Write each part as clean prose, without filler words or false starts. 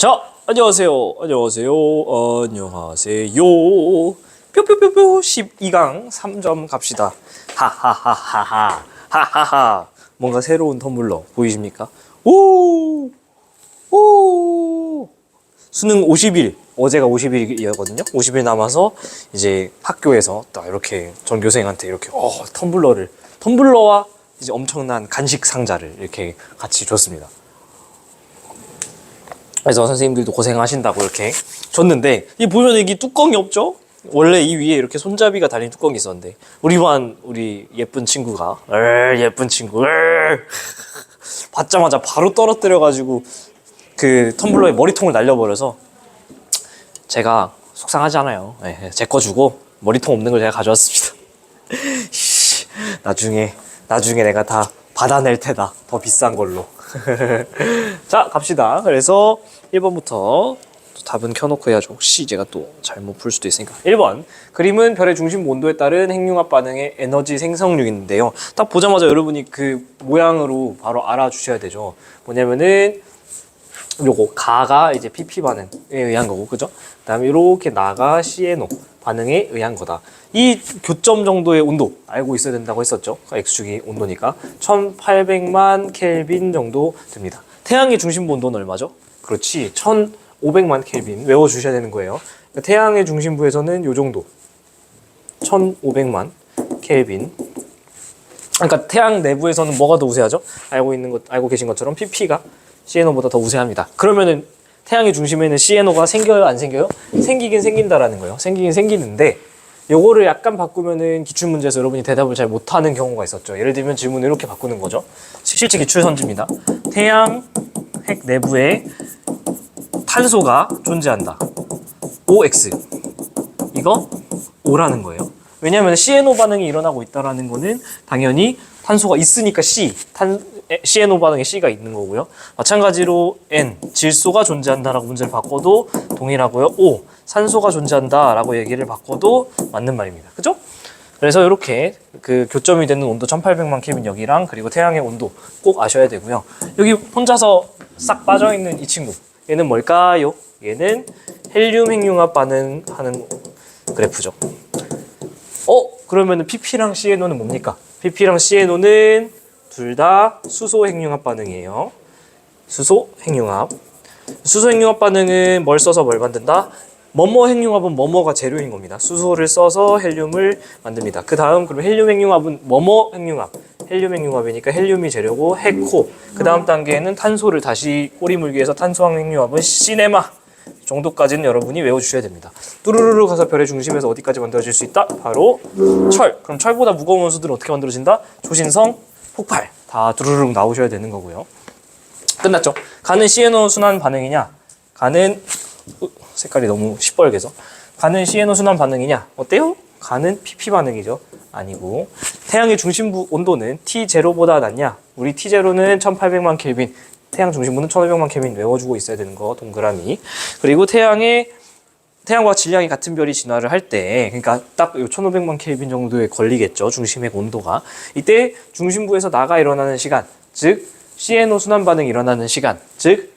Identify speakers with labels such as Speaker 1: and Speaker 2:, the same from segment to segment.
Speaker 1: 자, 안녕하세요. 안녕하세요. 안녕하세요. 뾰뾰뾰뾰 12강 3점 갑시다. 하하하하하. 하하하. 뭔가 새로운 텀블러 보이십니까? 오! 오! 수능 50일. 어제가 50일이었거든요. 50일 남아서 이제 학교에서 딱 이렇게 전교생한테 이렇게 텀블러와 이제 엄청난 간식 상자를 이렇게 같이 줬습니다. 그래서 선생님들도 고생하신다고 이렇게 줬는데, 이 보면 이게 뚜껑이 없죠? 원래 이 위에 이렇게 손잡이가 달린 뚜껑이 있었는데, 우리 예쁜 친구가 예쁜 친구 받자마자 바로 떨어뜨려가지고 그 텀블러에 머리통을 날려버려서 제가 속상하지 않아요. 제 거 주고 머리통 없는 걸 제가 가져왔습니다. 나중에 내가 다 받아낼 테다. 더 비싼 걸로. 자, 갑시다. 그래서 1번부터 답은 켜놓고 해야죠. 혹시 제가 또 잘못 풀 수도 있으니까. 1번. 그림은 별의 중심 온도에 따른 핵융합 반응의 에너지 생성률인데요. 딱 보자마자 여러분이 그 모양으로 바로 알아주셔야 되죠. 뭐냐면은 요거 가가 이제 PP 반응에 의한 거고, 그죠? 그 다음에 이렇게 나가 CNO 반응에 의한 거다. 이 교점 정도의 온도 알고 있어야 된다고 했었죠. X축이 온도니까 1800만 켈빈 정도 됩니다. 태양의 중심부 온도는 얼마죠? 그렇지, 1500만 켈빈 외워주셔야 되는 거예요. 그러니까 태양의 중심부에서는 요 정도 1500만 켈빈. 그러니까 태양 내부에서는 뭐가 더 우세하죠? 알고 계신 것처럼 PP가 CNO보다 더 우세합니다. 그러면은 태양의 중심에는 CNO가 생겨요, 안 생겨요? 생기긴 생긴다라는 거예요. 생기긴 생기는데 요거를 약간 바꾸면은 기출문제에서 여러분이 대답을 잘 못하는 경우가 있었죠. 예를 들면 질문을 이렇게 바꾸는 거죠. 실제 기출선지입니다. 태양 핵 내부에 탄소가 존재한다. OX. 이거 O라는 거예요. 왜냐하면 CNO 반응이 일어나고 있다는 거는 당연히 탄소가 있으니까 CNO 반응에 C가 있는 거고요. 마찬가지로 N, 질소가 존재한다라고 문제를 바꿔도 동일하고요. O, 산소가 존재한다라고 얘기를 바꿔도 맞는 말입니다. 그죠? 그래서 이렇게 그 교점이 되는 온도 1800만 켈빈 여기랑 그리고 태양의 온도 꼭 아셔야 되고요. 여기 혼자서 싹 빠져있는 이 친구, 얘는 뭘까요? 얘는 헬륨 핵융합 반응하는 그래프죠. 그러면은 PP랑 CNO는 뭡니까? PP랑 CNO는 둘 다 수소 핵융합 반응이에요. 수소 핵융합. 수소 핵융합 반응은 뭘 써서 뭘 만든다? 뭐뭐 핵융합은 뭐뭐가 재료인 겁니다. 수소를 써서 헬륨을 만듭니다. 그 다음 그럼 헬륨 핵융합은 뭐뭐 핵융합. 헬륨 핵융합이니까 헬륨이 재료고 핵호. 그 다음 단계에는 탄소를 다시 꼬리 물기 위해서 탄소항 핵융합은 시네마. 정도까지는 여러분이 외워주셔야 됩니다. 뚜루루루 가서 별의 중심에서 어디까지 만들어질 수 있다? 바로 철. 그럼 철보다 무거운 원소들은 어떻게 만들어진다? 초신성, 폭발. 다 두루룩 나오셔야 되는 거고요. 끝났죠? 가는 CNO 순환 반응이냐? 가는 색깔이 너무 시뻘개서. 가는 CNO 순환 반응이냐? 어때요? 가는 PP 반응이죠. 아니고. 태양의 중심부 온도는 T0보다 낮냐? 우리 T0는 1800만 켈빈. 태양 중심부는 1500만 켈빈 외워주고 있어야 되는 거, 동그라미. 그리고 태양과 질량이 같은 별이 진화를 할 때, 그러니까 딱 1500만 켈빈 정도에 걸리겠죠. 중심핵 온도가. 이때 중심부에서 나가 일어나는 시간, 즉 CNO 순환 반응이 일어나는 시간, 즉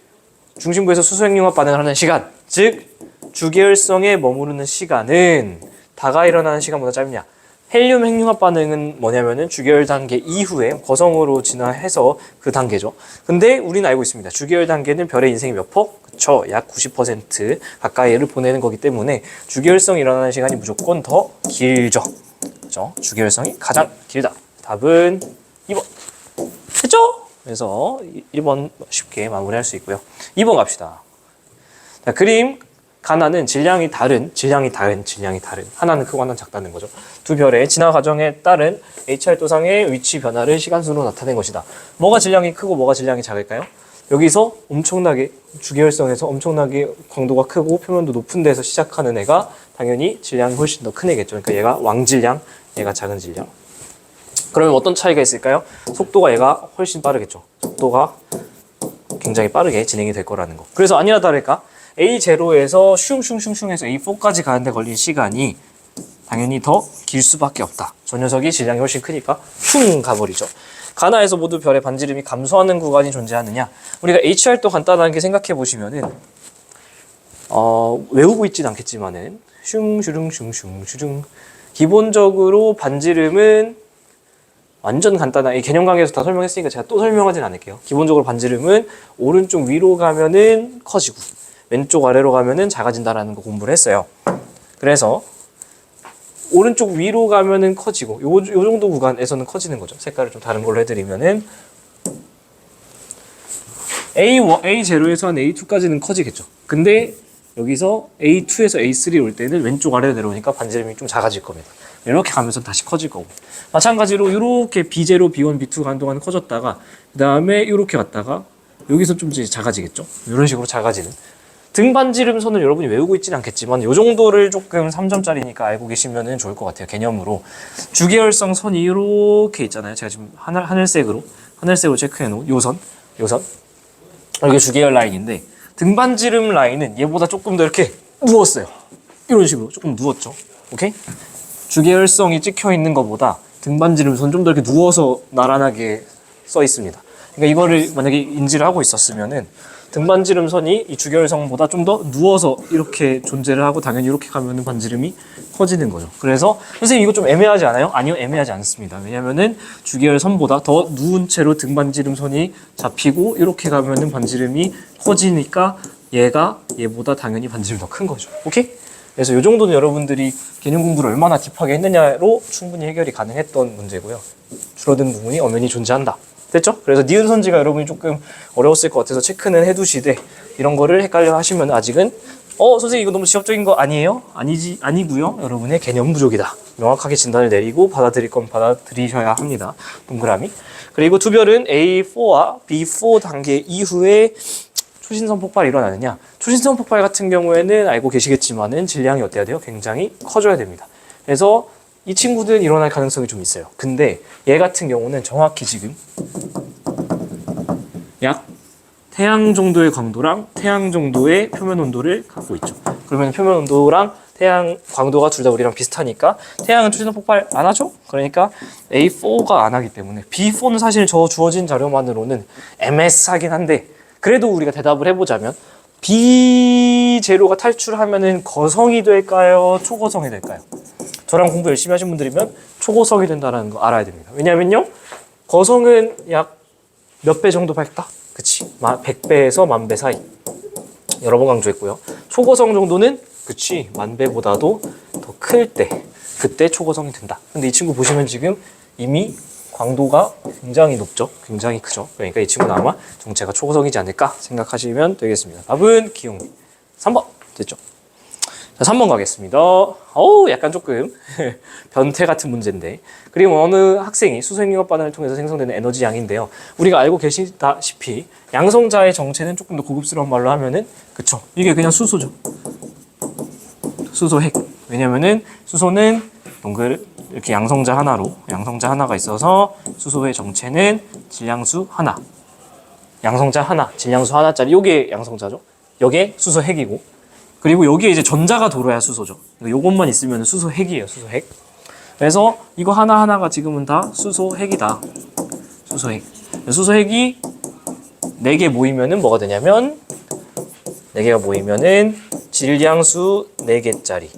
Speaker 1: 중심부에서 수소 핵융합 반응을 하는 시간, 즉 주계열성에 머무르는 시간은 다가 일어나는 시간보다 짧냐? 헬륨 핵융합 반응은 뭐냐면은 주계열 단계 이후에 거성으로 진화해서 그 단계죠. 근데 우리는 알고 있습니다. 주계열 단계는 별의 인생이 몇 퍼? 그쵸. 약 90% 가까이를 보내는 거기 때문에 주계열성이 일어나는 시간이 무조건 더 길죠. 그죠? 주계열성이 가장 길다. 답은 2번. 됐죠? 그래서 1번 쉽게 마무리할 수 있고요. 2번 갑시다. 자, 그림. 가나는 질량이 다른. 하나는 크고 하나는 작다는 거죠. 두 별의 진화 과정에 따른 H활도상의 위치 변화를 시간순으로 나타낸 것이다. 뭐가 질량이 크고 뭐가 질량이 작을까요? 여기서 엄청나게 주계열성에서 엄청나게 광도가 크고 표면도 높은 데서 시작하는 애가 당연히 질량이 훨씬 더 큰 애겠죠. 그러니까 얘가 왕질량, 얘가 작은 질량. 그러면 어떤 차이가 있을까요? 속도가 얘가 훨씬 빠르겠죠. 속도가 굉장히 빠르게 진행이 될 거라는 거. 그래서 아니나 다를까? A0에서 슝슝슝슝해서 A4까지 가는데 걸린 시간이 당연히 더 길 수밖에 없다. 저 녀석이 질량이 훨씬 크니까 슝 가버리죠. 가나에서 모두 별의 반지름이 감소하는 구간이 존재하느냐? 우리가 HR도 간단하게 생각해 보시면은 외우고 있진 않겠지만은 슝슈릉 기본적으로 반지름은 완전 간단한 이 개념 강의에서 다 설명했으니까 제가 또 설명하진 않을게요. 기본적으로 반지름은 오른쪽 위로 가면은 커지고 왼쪽 아래로 가면은 작아진다라는 거 공부를 했어요. 그래서 오른쪽 위로 가면은 커지고 요 정도 구간에서는 커지는 거죠. 색깔을 좀 다른 걸로 해드리면은 A0에서 한 A2까지는 커지겠죠. 근데 여기서 A2에서 A3 올 때는 왼쪽 아래로 내려오니까 반지름이 좀 작아질 겁니다. 이렇게 가면서 다시 커질 거고, 마찬가지로 이렇게 B0, B1, B2 가는 동안 커졌다가 그 다음에 이렇게 갔다가 여기서 좀 이제 작아지겠죠. 이런 식으로 작아지는 등 반지름 선을 여러분이 외우고 있지는 않겠지만 이 정도를 조금 3점짜리니까 알고 계시면 좋을 것 같아요. 개념으로 주계열성 선이 이렇게 있잖아요. 제가 지금 하늘색으로 체크해 놓은 요선 이게 주계열 라인인데, 등반지름 라인은 얘보다 조금 더 이렇게 누웠어요. 이런 식으로 조금 누웠죠. 오케이? 주계열성이 찍혀 있는 것보다 등반지름 선 좀 더 이렇게 누워서 나란하게 써 있습니다. 그러니까 이거를 만약에 인지를 하고 있었으면은 등반지름 선이 이 주계열성보다 좀 더 누워서 이렇게 존재를 하고 당연히 이렇게 가면은 반지름이 커지는 거죠. 그래서 선생님 이거 좀 애매하지 않아요? 아니요, 애매하지 않습니다. 왜냐면은 주계열선보다 더 누운 채로 등반지름 선이 잡히고 이렇게 가면은 반지름이 커지니까 얘보다 당연히 반지름이 더 큰 거죠. 오케이? 그래서 이 정도는 여러분들이 개념 공부를 얼마나 딥하게 했느냐로 충분히 해결이 가능했던 문제고요. 줄어든 부분이 엄연히 존재한다. 됐죠? 그래서 니은 선지가 여러분이 조금 어려웠을 것 같아서 체크는 해두시되, 이런 거를 헷갈려 하시면 아직은 선생님 이거 너무 지엽적인 거 아니에요? 아니고요. 여러분의 개념 부족이다. 명확하게 진단을 내리고 받아들일 건 받아들이셔야 합니다. 동그라미. 그리고 투별은 A4와 B4 단계 이후에 초신성 폭발이 일어나느냐. 초신성 폭발 같은 경우에는 알고 계시겠지만은 질량이 어때야 돼요? 굉장히 커져야 됩니다. 그래서 이 친구들은 일어날 가능성이 좀 있어요. 근데 얘 같은 경우는 정확히 지금 약 태양 정도의 광도랑 태양 정도의 표면 온도를 갖고 있죠. 그러면 표면 온도랑 태양 광도가 둘 다 우리랑 비슷하니까 태양은 초신성 폭발 안 하죠? 그러니까 A4가 안 하기 때문에 B4는 사실 저 주어진 자료만으로는 MS하긴 한데, 그래도 우리가 대답을 해보자면 B0가 탈출하면은 거성이 될까요? 초거성이 될까요? 저랑 공부 열심히 하신 분들이면 초고성이 된다는 거 알아야 됩니다. 왜냐면요, 거성은 약 몇 배 정도 밝다? 그치? 100배에서 10,000배 사이. 여러 번 강조했고요. 초고성 정도는 그치? 10,000배보다도 더 클 때, 그때 초고성이 된다. 근데 이 친구 보시면 지금 이미 광도가 굉장히 높죠? 굉장히 크죠? 그러니까 이 친구는 아마 정체가 초고성이지 않을까 생각하시면 되겠습니다. 답은 기용리 3번 됐죠? 자, 3번 가겠습니다. 약간 조금 변태 같은 문제인데, 그리고 어느 학생이 수소행융합 반응을 통해서 생성되는 에너지 양인데요. 우리가 알고 계시다시피 양성자의 정체는 조금 더 고급스러운 말로 하면은, 그쵸? 이게 그냥 수소죠. 수소핵. 왜냐면은 수소는 이렇게 양성자 하나가 있어서 수소의 정체는 질량수 하나. 양성자 하나, 질량수 하나짜리, 요게 양성자죠. 요게 수소핵이고, 그리고 여기에 이제 전자가 돌아야 수소죠. 요것만 있으면 수소핵이에요, 수소핵. 그래서 이거 하나하나가 지금은 다 수소핵이다. 수소핵. 수소핵이 4개 모이면은 뭐가 되냐면, 4개가 모이면은 질량수 4개짜리.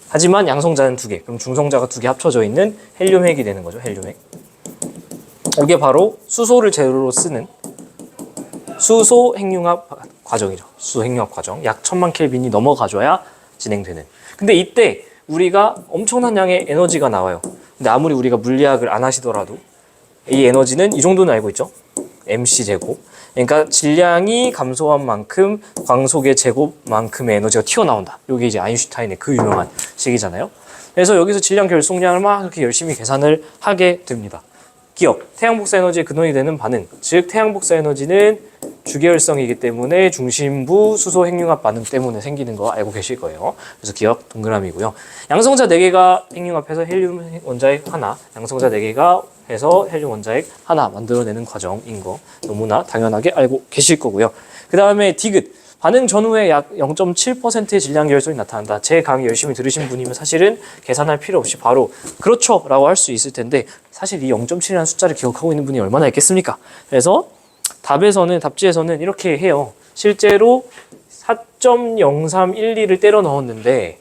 Speaker 1: 하지만 양성자는 2개. 그럼 중성자가 2개 합쳐져 있는 헬륨핵이 되는 거죠, 헬륨핵. 이게 바로 수소를 재료로 쓰는 수소핵융합 과정이죠. 수소핵융합 과정. 약 1000만 켈빈이 넘어가줘야 진행되는. 근데 이때 우리가 엄청난 양의 에너지가 나와요. 근데 아무리 우리가 물리학을 안 하시더라도 이 에너지는 이 정도는 알고 있죠. mc제곱. 그러니까 질량이 감소한 만큼 광속의 제곱만큼의 에너지가 튀어나온다. 이게 이제 아인슈타인의 그 유명한 식이잖아요. 그래서 여기서 질량 결속량을 막 이렇게 열심히 계산을 하게 됩니다. 기억, 태양복사 에너지의 근원이 되는 반응, 즉 태양복사 에너지는 주계열성이기 때문에 중심부 수소 핵융합 반응 때문에 생기는 거 알고 계실 거예요. 그래서 기억 동그라미고요. 양성자 4개가 핵융합해서 헬륨 원자핵 하나, 양성자 4개가 해서 헬륨 원자핵 하나 만들어내는 과정인 거 너무나 당연하게 알고 계실 거고요. 그 다음에 디귿, 반응 전후에 약 0.7%의 질량 결손이 나타난다. 제 강의 열심히 들으신 분이면 사실은 계산할 필요 없이 바로 그렇죠 라고 할 수 있을 텐데, 사실 이 0.7이라는 숫자를 기억하고 있는 분이 얼마나 있겠습니까? 그래서 답지에서는 이렇게 해요. 실제로 4.0312를 때려 넣었는데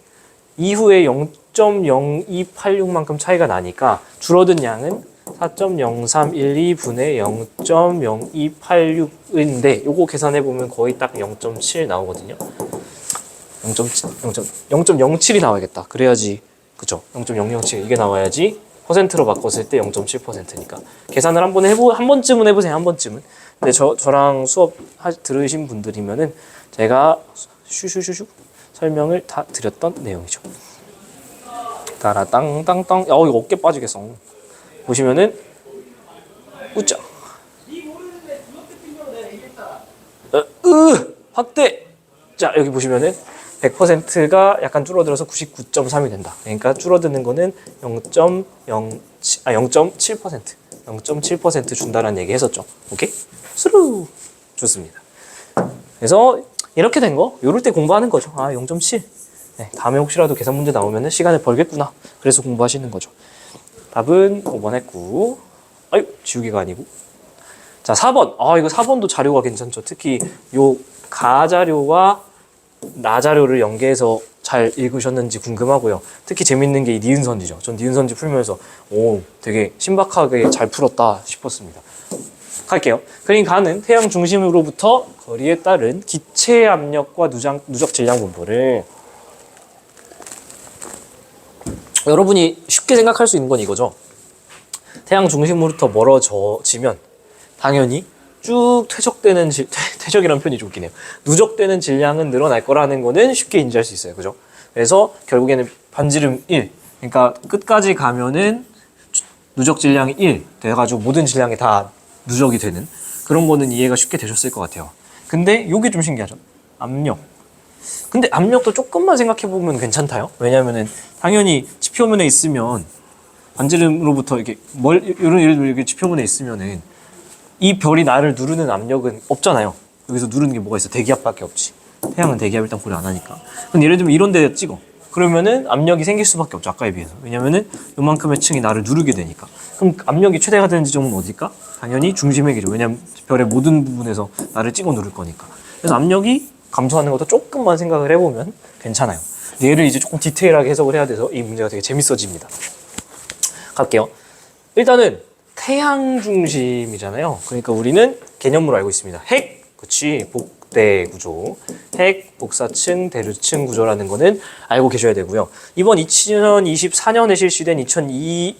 Speaker 1: 이후에 0.0286만큼 차이가 나니까 줄어든 양은 4.0312분의 0.0286인데 요거 계산해 보면 거의 딱 0.7 나오거든요. 0.07이 나와야겠다. 그래야지 그쵸? 0.007 이게 나와야지 퍼센트로 바꿨을 때 0.7%니까 계산을 한 번쯤은 해보세요. 한 번쯤은. 근데 저랑 수업 들으신 분들이면은 제가 슈슈슈슈 설명을 다 드렸던 내용이죠. 따라 땅땅땅. 이거 어깨 빠지겠어. 보시면은 우짜. 확대. 자 여기 보시면은 100%가 약간 줄어들어서 99.3이 된다. 그러니까 줄어드는 거는 0.7% 준다라는 얘기 했었죠. 오케이? 스루 좋습니다. 그래서 이렇게 된 거, 요럴 때 공부하는 거죠. 0.7. 네, 다음에 혹시라도 계산 문제 나오면 시간을 벌겠구나. 그래서 공부하시는 거죠. 답은 5번 했고, 아유, 지우개가 아니고. 자, 4번. 이거 4번도 자료가 괜찮죠. 특히 요 가자료와 나자료를 연계해서 잘 읽으셨는지 궁금하고요. 특히 재밌는 게 이 니은선지죠. 전 니은선지 풀면서 되게 신박하게 잘 풀었다 싶었습니다. 갈게요. 그림 가는 태양 중심으로부터 거리에 따른 기체 압력과 누적 질량 분포를 여러분이 쉽게 생각할 수 있는 건 이거죠. 태양 중심으로부터 멀어지면 당연히 쭉 퇴적이라는 표현이 좀 웃기네요. 누적되는 질량은 늘어날 거라는 거는 쉽게 인지할 수 있어요. 그죠? 그래서 결국에는 반지름 1, 그러니까 끝까지 가면은 누적 질량이 1 돼가지고 모든 질량이 다 누적이 되는 그런 거는 이해가 쉽게 되셨을 것 같아요. 근데 요게 좀 신기하죠. 압력. 근데 압력도 조금만 생각해보면 괜찮다요. 왜냐면은 당연히 지표면에 있으면 반지름으로부터 이렇게 예를 들어 이렇게 지표면에 있으면은 이 별이 나를 누르는 압력은 없잖아요. 여기서 누르는 게 뭐가 있어? 대기압밖에 없지. 태양은 대기압 일단 고려 안 하니까. 근데 예를 들면 이런 데 찍어. 그러면은 압력이 생길 수밖에 없죠. 아까에 비해서. 왜냐면은 요만큼의 층이 나를 누르게 되니까. 그럼 압력이 최대가 되는 지점은 어딜까? 당연히 중심핵이죠. 왜냐면 별의 모든 부분에서 나를 찍어 누를 거니까. 그래서 압력이 감소하는 것도 조금만 생각을 해보면 괜찮아요. 근데 얘를 이제 조금 디테일하게 해석을 해야 돼서 이 문제가 되게 재밌어집니다. 갈게요. 일단은 태양 중심이잖아요. 그러니까 우리는 개념으로 알고 있습니다. 핵, 그치, 복대 구조. 핵, 복사층, 대류층 구조라는 거는 알고 계셔야 되고요. 이번 2024년에 실시된 2025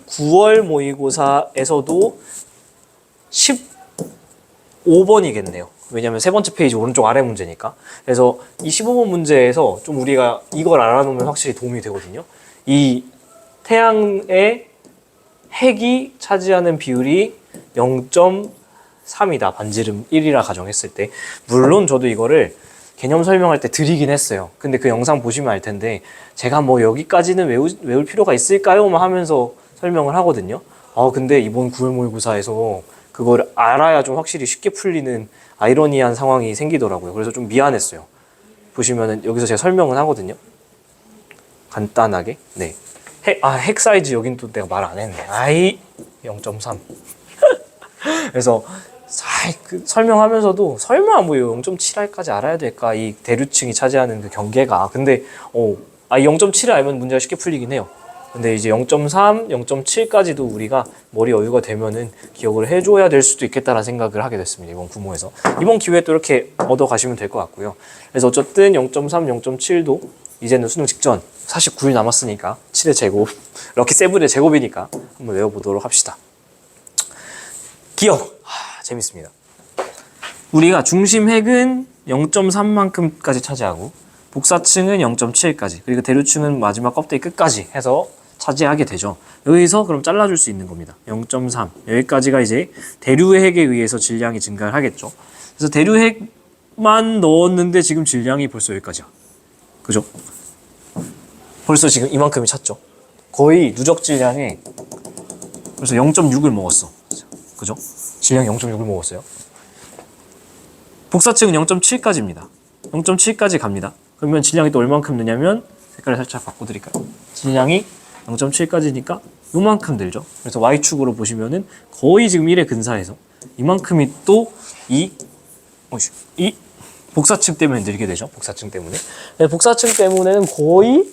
Speaker 1: 9월 모의고사에서도 15번이겠네요. 왜냐면 세 번째 페이지 오른쪽 아래 문제니까. 그래서 이 15번 문제에서 좀 우리가 이걸 알아놓으면 확실히 도움이 되거든요. 이 태양의 핵이 차지하는 비율이 0.3이다. 반지름 1이라 가정했을 때. 물론 저도 이거를 개념 설명할 때 드리긴 했어요. 근데 그 영상 보시면 알 텐데 제가 뭐 여기까지는 외울 필요가 있을까요? 하면서 설명을 하거든요. 근데 이번 9월 모의고사에서 그걸 알아야 좀 확실히 쉽게 풀리는 아이러니한 상황이 생기더라고요. 그래서 좀 미안했어요. 보시면은 여기서 제가 설명은 하거든요. 간단하게. 네. 핵 사이즈 여긴 또 내가 말 안 했네. 0.3. 그래서 설명하면서도 설마 뭐 0.7알까지 알아야 될까? 이 대류층이 차지하는 그 경계가. 근데 0.7을 알면 문제가 쉽게 풀리긴 해요. 근데 이제 0.3, 0.7까지도 우리가 머리 여유가 되면은 기억을 해줘야 될 수도 있겠다라는 생각을 하게 됐습니다. 이번 구모에서. 이번 기회에 또 이렇게 얻어가시면 될 것 같고요. 그래서 어쨌든 0.3, 0.7도 이제는 수능 직전 49일 남았으니까 7의 제곱, 럭키 세븐의 제곱이니까 한번 외워보도록 합시다. 기억! 재밌습니다. 우리가 중심 핵은 0.3만큼까지 차지하고 복사층은 0.7까지 그리고 대류층은 마지막 껍데기 끝까지 해서 차지하게 되죠. 여기서 그럼 잘라줄 수 있는 겁니다. 0.3 여기까지가 이제 대류의 핵에 의해서 질량이 증가를 하겠죠. 그래서 대류핵만 넣었는데 지금 질량이 벌써 여기까지야. 그죠? 벌써 지금 이만큼이 찼죠. 거의 누적 질량에 벌써 0.6을 먹었어. 그죠? 질량 0.6을 먹었어요. 복사층은 0.7까지입니다. 0.7까지 갑니다. 그러면 질량이 또 얼만큼 느냐면 색깔을 살짝 바꿔드릴까요? 질량이 0.7까지니까 요만큼 늘죠. 그래서 Y축으로 보시면은 거의 지금 1에 근사해서 이만큼이 또 이 이 복사층 때문에 늘게 되죠. 복사층 때문에. 복사층 때문에는 거의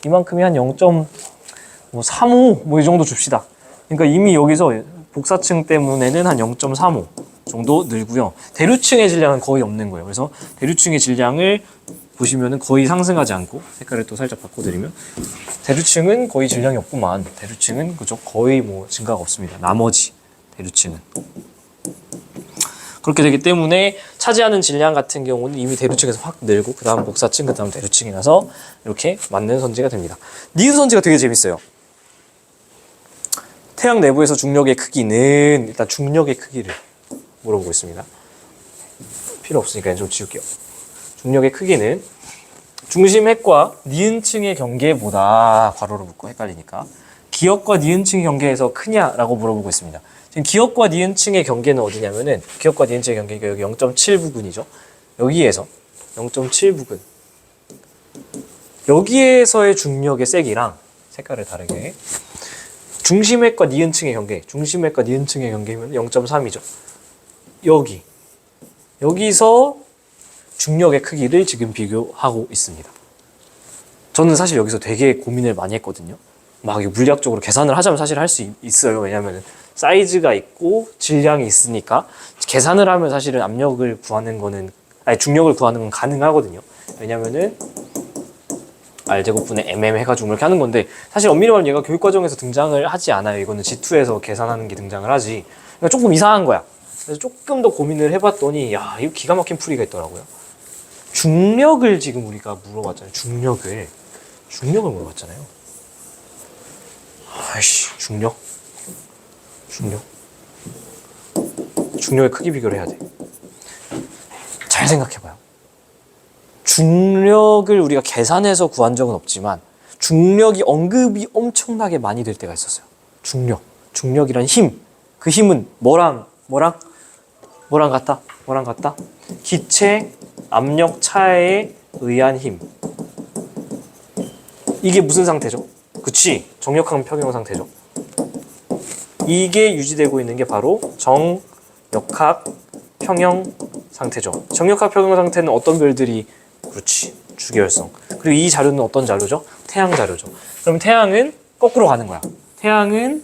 Speaker 1: 이만큼이 한 0.35 뭐 이 정도 줍시다. 그러니까 이미 여기서 복사층 때문에는 한 0.35 정도 늘고요. 대류층의 질량은 거의 없는 거예요. 그래서 대류층의 질량을 보시면은 거의 상승하지 않고, 색깔을 또 살짝 바꿔드리면 대류층은 거의 질량이 없구만. 대류층은 그죠? 거의 뭐 증가가 없습니다. 나머지 대류층은. 그렇게 되기 때문에 차지하는 질량 같은 경우는 이미 대류층에서 확 늘고 그 다음 복사층, 그 다음 대류층이 나서 이렇게 맞는 선지가 됩니다. 니은 선지가 되게 재밌어요. 태양 내부에서 중력의 크기는, 일단 중력의 크기를 물어보고 있습니다. 필요 없으니까 좀 지울게요. 중력의 크기는 중심핵과 니은층의 경계보다, 괄호로 묶고 헷갈리니까, 기역과 니은층의 경계에서 크냐라고 물어보고 있습니다. 지금 기역과 니은층의 경계는 어디냐면은, 기역과 니은층의 경계가 여기 0.7 부근이죠. 여기에서 0.7 부근, 여기에서의 중력의 세기랑 색깔을 다르게, 중심핵과 니은층의 경계, 중심핵과 니은층의 경계면 0.3이죠. 여기서 중력의 크기를 지금 비교하고 있습니다. 저는 사실 여기서 되게 고민을 많이 했거든요. 막 물리학적으로 계산을 하자면 사실 할 수 있어요. 왜냐하면 사이즈가 있고 질량이 있으니까 계산을 하면 사실은 압력을 구하는 거는, 아니 중력을 구하는 건 가능하거든요. 왜냐면은 R제곱분의 MM 해가지고 이렇게 하는 건데, 사실 엄밀히 말하면 얘가 교육과정에서 등장을 하지 않아요. 이거는 G2에서 계산하는 게 등장을 하지. 그러니까 조금 이상한 거야. 그래서 조금 더 고민을 해봤더니, 야, 이거 기가 막힌 풀이가 있더라고요. 중력을 지금 우리가 물어봤잖아요. 중력을 물어봤잖아요. 아이씨, 중력의 크기 비교를 해야 돼. 잘 생각해봐요. 중력을 우리가 계산해서 구한 적은 없지만 중력이 언급이 엄청나게 많이 될 때가 있었어요. 중력이란 힘. 그 힘은 뭐랑 같다? 기체 압력 차에 의한 힘. 이게 무슨 상태죠? 그치? 정역학 평형 상태죠. 이게 유지되고 있는 게 바로 정역학 평형 상태죠. 정역학 평형 상태는 어떤 별들이, 그렇지, 주계열성. 그리고 이 자료는 어떤 자료죠? 태양 자료죠. 그럼 태양은 거꾸로 가는 거야. 태양은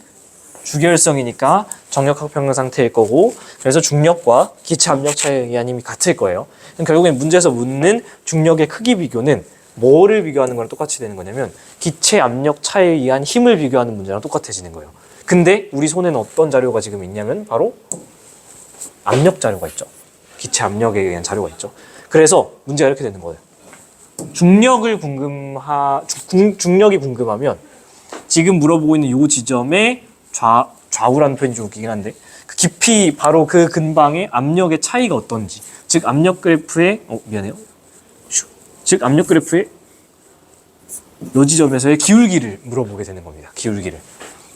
Speaker 1: 주계열성이니까 정역학 평형 상태일 거고, 그래서 중력과 기체 압력 차에 의한 힘이 같을 거예요. 그럼 결국엔 문제에서 묻는 중력의 크기 비교는 뭐를 비교하는 거랑 똑같이 되는 거냐면 기체 압력 차에 의한 힘을 비교하는 문제랑 똑같아지는 거예요. 근데 우리 손에는 어떤 자료가 지금 있냐면 바로 압력 자료가 있죠. 기체 압력에 의한 자료가 있죠. 그래서 문제가 이렇게 되는 거예요. 중력이 궁금하면 지금 물어보고 있는 이 지점에 좌우라는 표현이 좀 웃기긴 한데, 그 깊이 바로 그 근방의 압력의 차이가 어떤지, 즉 압력 그래프의 압력 그래프의 이 지점에서의 기울기를 물어보게 되는 겁니다. 기울기를.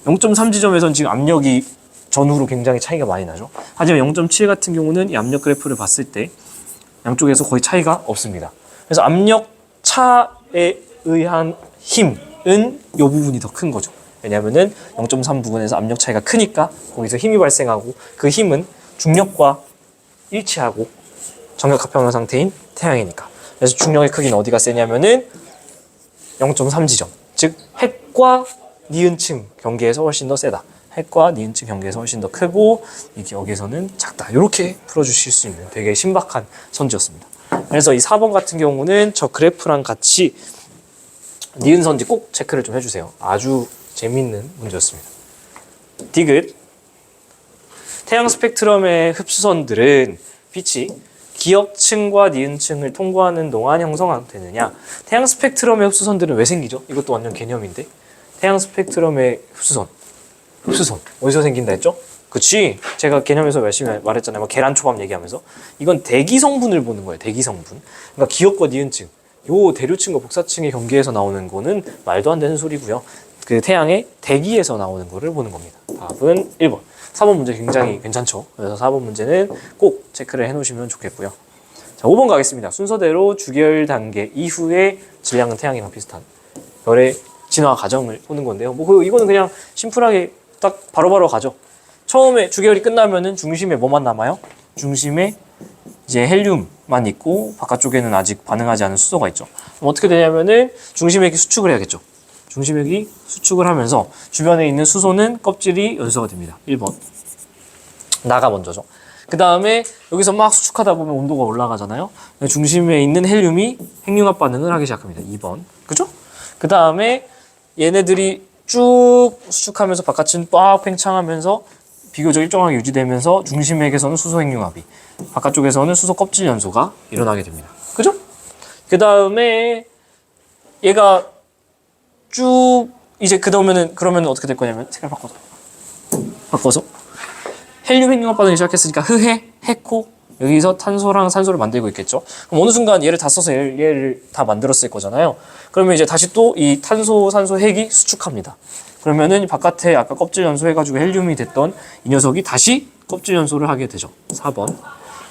Speaker 1: 0.3 지점에서는 지금 압력이 전후로 굉장히 차이가 많이 나죠. 하지만 0.7 같은 경우는 이 압력 그래프를 봤을 때 양쪽에서 거의 차이가 없습니다. 그래서 압력 차에 의한 힘은 이 부분이 더 큰 거죠. 왜냐하면은 0.3 부근에서 압력 차이가 크니까 거기서 힘이 발생하고, 그 힘은 중력과 일치하고 정역학 평형 상태인 태양이니까. 그래서 중력의 크기는 어디가 세냐면은 0.3 지점, 즉 핵과 니은층 경계에서 훨씬 더 세다. 핵과 니은층 경계에서 훨씬 더 크고, 이게 여기서는 작다. 이렇게 풀어주실 수 있는 되게 신박한 선지였습니다. 그래서 이 4번 같은 경우는 저 그래프랑 같이 니은 선지 꼭 체크를 좀 해주세요. 아주 재밌는 문제였습니다. 디귿. 태양 스펙트럼의 흡수선들은 빛이 기역층과 니은층을 통과하는 동안 형성되느냐. 태양 스펙트럼의 흡수선들은 왜 생기죠? 이것도 완전 개념인데. 태양 스펙트럼의 흡수선 어디서 생긴다 했죠? 그치? 제가 개념에서 열심히 말했잖아요. 뭐 계란초밥 얘기하면서. 이건 대기 성분을 보는 거예요. 대기 성분. 그러니까 기역과 니은층, 요 대류층과 복사층의 경계에서 나오는 거는 말도 안 되는 소리고요. 그 태양의 대기에서 나오는 거를 보는 겁니다. 답은 1번. 4번 문제 굉장히 괜찮죠? 그래서 4번 문제는 꼭 체크를 해놓으시면 좋겠고요. 자, 5번 가겠습니다. 순서대로 주계열 단계 이후의 질량은 태양이랑 비슷한 별의 진화 과정을 보는 건데요. 뭐 이거는 그냥 심플하게 딱 바로바로 가죠. 처음에 주계열이 끝나면은 중심에 뭐만 남아요? 중심에 이제 헬륨만 있고 바깥쪽에는 아직 반응하지 않은 수소가 있죠. 그럼 어떻게 되냐면은 중심액이 수축을 해야겠죠. 중심액이 수축을 하면서 주변에 있는 수소는 껍질이 연소가 됩니다. 1번. 나가 먼저죠. 그 다음에 여기서 막 수축하다 보면 온도가 올라가잖아요. 중심에 있는 헬륨이 핵융합 반응을 하기 시작합니다. 2번. 그죠? 그 다음에 얘네들이 쭉 수축하면서 바깥은 빡 팽창하면서 비교적 일정하게 유지되면서 중심액에서는 수소 핵융합이, 바깥쪽에서는 수소 껍질 연소가 일어나게 됩니다. 그죠? 그 다음에 얘가 쭉 이제 그러면은 어떻게 될 거냐면 색깔 바꿔서 헬륨 핵융합 반응이 시작했으니까 흐해, 해코 여기서 탄소랑 산소를 만들고 있겠죠. 그럼 어느 순간 얘를 다 써서 얘를 다 만들었을 거잖아요. 그러면 이제 다시 또 이 탄소, 산소, 핵이 수축합니다. 그러면은 바깥에 아까 껍질 연소해가지고 헬륨이 됐던 이 녀석이 다시 껍질 연소를 하게 되죠. 4번.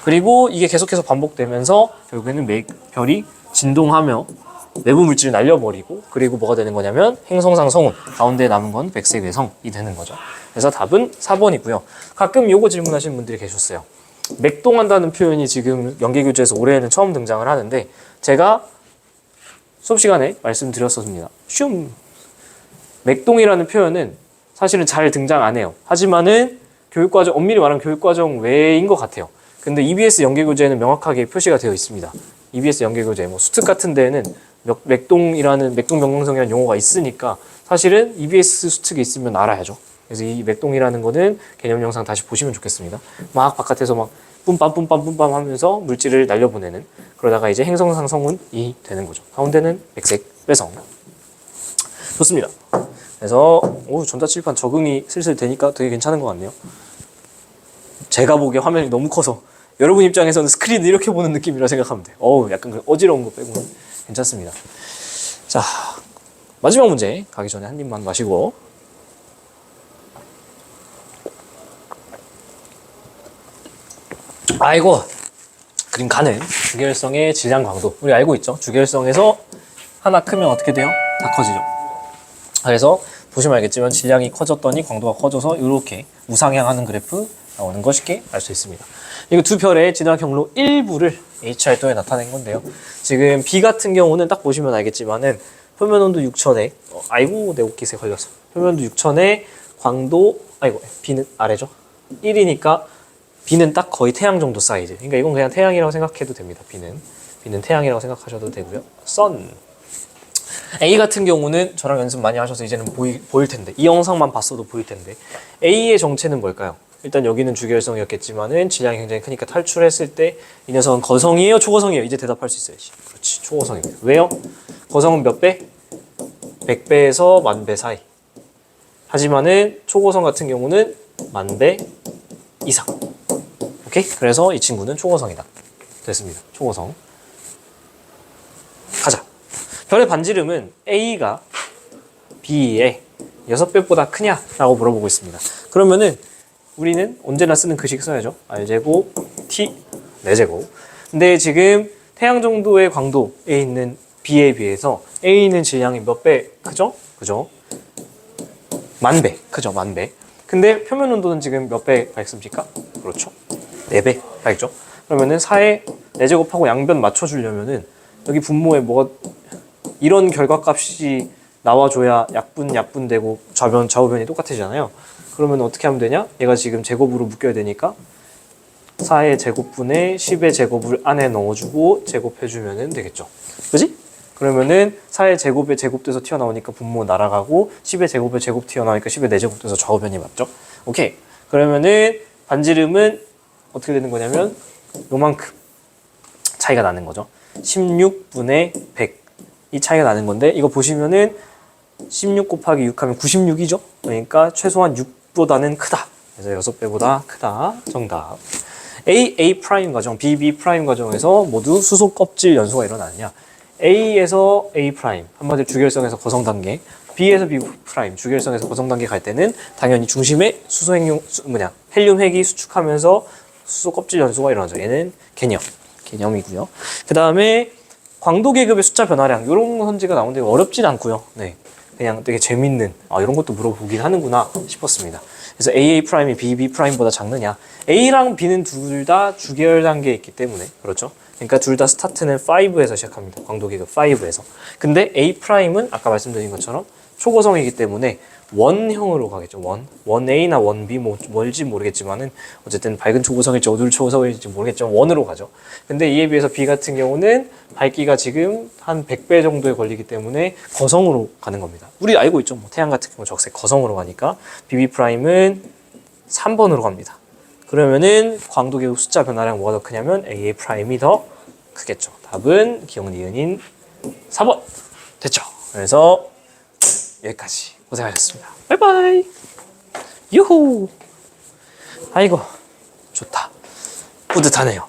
Speaker 1: 그리고 이게 계속해서 반복되면서 결국에는 별이 진동하며 내부 물질을 날려버리고, 그리고 뭐가 되는 거냐면 행성상 성운, 가운데 남은 건 백색 외성이 되는 거죠. 그래서 답은 4번이고요. 가끔 요거 질문하시는 분들이 계셨어요. 맥동한다는 표현이 지금 연계교재에서 올해는 처음 등장을 하는데, 제가 수업 시간에 말씀드렸었습니다. 맥동이라는 표현은 사실은 잘 등장 안 해요. 하지만은 교육과정, 엄밀히 말하면 교육과정 외인 것 같아요. 근데 EBS 연계교재에는 명확하게 표시가 되어 있습니다. EBS 연계교재, 뭐 수특 같은 데에는 맥동 변경성이라는 용어가 있으니까 사실은 EBS 수특이 있으면 알아야죠. 그래서 이 맥동이라는 거는 개념 영상 다시 보시면 좋겠습니다. 막 바깥에서 막 뿜빰 하면서 물질을 날려보내는, 그러다가 이제 행성상 성운이 되는 거죠. 가운데는 백색 외성. 좋습니다. 그래서 전자칠판 적응이 슬슬 되니까 되게 괜찮은 것 같네요. 제가 보기에 화면이 너무 커서 여러분 입장에서는 스크린을 이렇게 보는 느낌이라 생각하면 돼요. 약간 그 어지러운 거 빼고는 괜찮습니다. 자, 마지막 문제 가기 전에 한 입만 마시고. 아이고, 그림 가는 주결성의 질량 강도. 우리 알고 있죠? 주결성에서 하나 크면 어떻게 돼요? 다 커지죠. 그래서 보시면 알겠지만 질량이 커졌더니 광도가 커져서 이렇게 우상향하는 그래프 나오는 거 쉽게 알 수 있습니다. 이거 두 별의 진화 경로 일부를 H활동에 나타낸 건데요. 지금 B 같은 경우는 딱 보시면 알겠지만은 표면 온도 6천에 아이고 내 옷깃에 걸렸어. 표면 온도 6천에 광도 B는 아래죠. 1이니까 B는 딱 거의 태양 정도 사이즈. 그러니까 이건 그냥 태양이라고 생각해도 됩니다. B는 태양이라고 생각하셔도 되고요. 선. A 같은 경우는 저랑 연습 많이 하셔서 이제는 보일 텐데, 이 영상만 봤어도 보일 텐데, A의 정체는 뭘까요? 일단 여기는 주결성이었겠지만은 질량이 굉장히 크니까 탈출했을 때 이 녀석은 거성이에요, 초거성이에요? 이제 대답할 수 있어야지. 그렇지, 초거성입니다. 왜요? 거성은 몇 배? 100배에서 10,000배 사이. 하지만은 초거성 같은 경우는 10,000배 이상. 오케이? 그래서 이 친구는 초거성이다. 됐습니다. 초거성. 가자. 별의 반지름은 A가 B의 6배보다 크냐라고 물어보고 있습니다. 그러면은 우리는 언제나 쓰는 그 식 써야죠. R제곱 T 4제곱. 근데 지금 태양 정도의 광도에 있는 B에 비해서 A는 질량이 몇 배 크죠? 그죠? 10,000배 크죠? 10,000배. 근데 표면 온도는 지금 몇 배 밝습니까? 그렇죠. 4배 밝죠? 그러면은 4의 4제곱하고 양변 맞춰주려면은 여기 분모에 뭐가 이런 결과값이 나와줘야 약분되고 좌우변이 똑같아지잖아요. 그러면 어떻게 하면 되냐? 얘가 지금 제곱으로 묶여야 되니까 4의 제곱분에 10의 제곱을 안에 넣어주고 제곱해주면 되겠죠. 그지? 그러면은 4의 제곱에 제곱돼서 튀어나오니까 분모 날아가고 10의 제곱에 제곱 튀어나오니까 10의 4제곱돼서 좌우변이 맞죠? 오케이. 그러면은 반지름은 어떻게 되는 거냐면 요만큼 차이가 나는 거죠. 16분의 100. 이 차이가 나는 건데, 이거 보시면은 16 곱하기 6 하면 96이죠? 그러니까 최소한 6보다는 크다. 그래서 6배보다 크다. 정답. A 프라임 과정, B 프라임 과정에서 모두 수소 껍질 연소가 일어나느냐? A에서 A 프라임, 한마디로 주결성에서 거성 단계, B에서 B 프라임, 주결성에서 거성 단계 갈 때는 당연히 중심에 수소 헬륨 핵이 수축하면서 수소 껍질 연소가 일어나죠. 얘는 개념이고요. 그 다음에 광도 계급의 숫자 변화량, 이런 선지가 나오는데 어렵진 않고요. 네. 그냥 되게 재밌는 이런 것도 물어보긴 하는구나 싶었습니다. 그래서 AA 프라임이 B 프라임보다 작느냐? A랑 B는 둘 다 주계열 단계에 있기 때문에 그렇죠. 그러니까 둘 다 스타트는 5에서 시작합니다. 광도계급 5에서. 근데 A 프라임은 아까 말씀드린 것처럼 초고성이기 때문에 원형으로 가겠죠. 원 A나 원 B 뭐 뭘지 모르겠지만은 어쨌든 밝은 초고성일지 어두운 초고성일지 모르겠지만 원으로 가죠. 근데 이에 비해서 B 같은 경우는 밝기가 지금 한 100배 정도에 걸리기 때문에 거성으로 가는 겁니다. 우리 알고 있죠. 뭐 태양 같은 경우 적색 거성으로 가니까 BB 프라임은 3번으로 갑니다. 그러면은 광도계급 숫자 변화량 뭐가 더 크냐면 AA 프라임이 더 크겠죠. 답은 기억 니은인 4번 됐죠. 그래서 여기까지 고생하셨습니다. 바이바이. 유후. 아이고 좋다. 뿌듯하네요.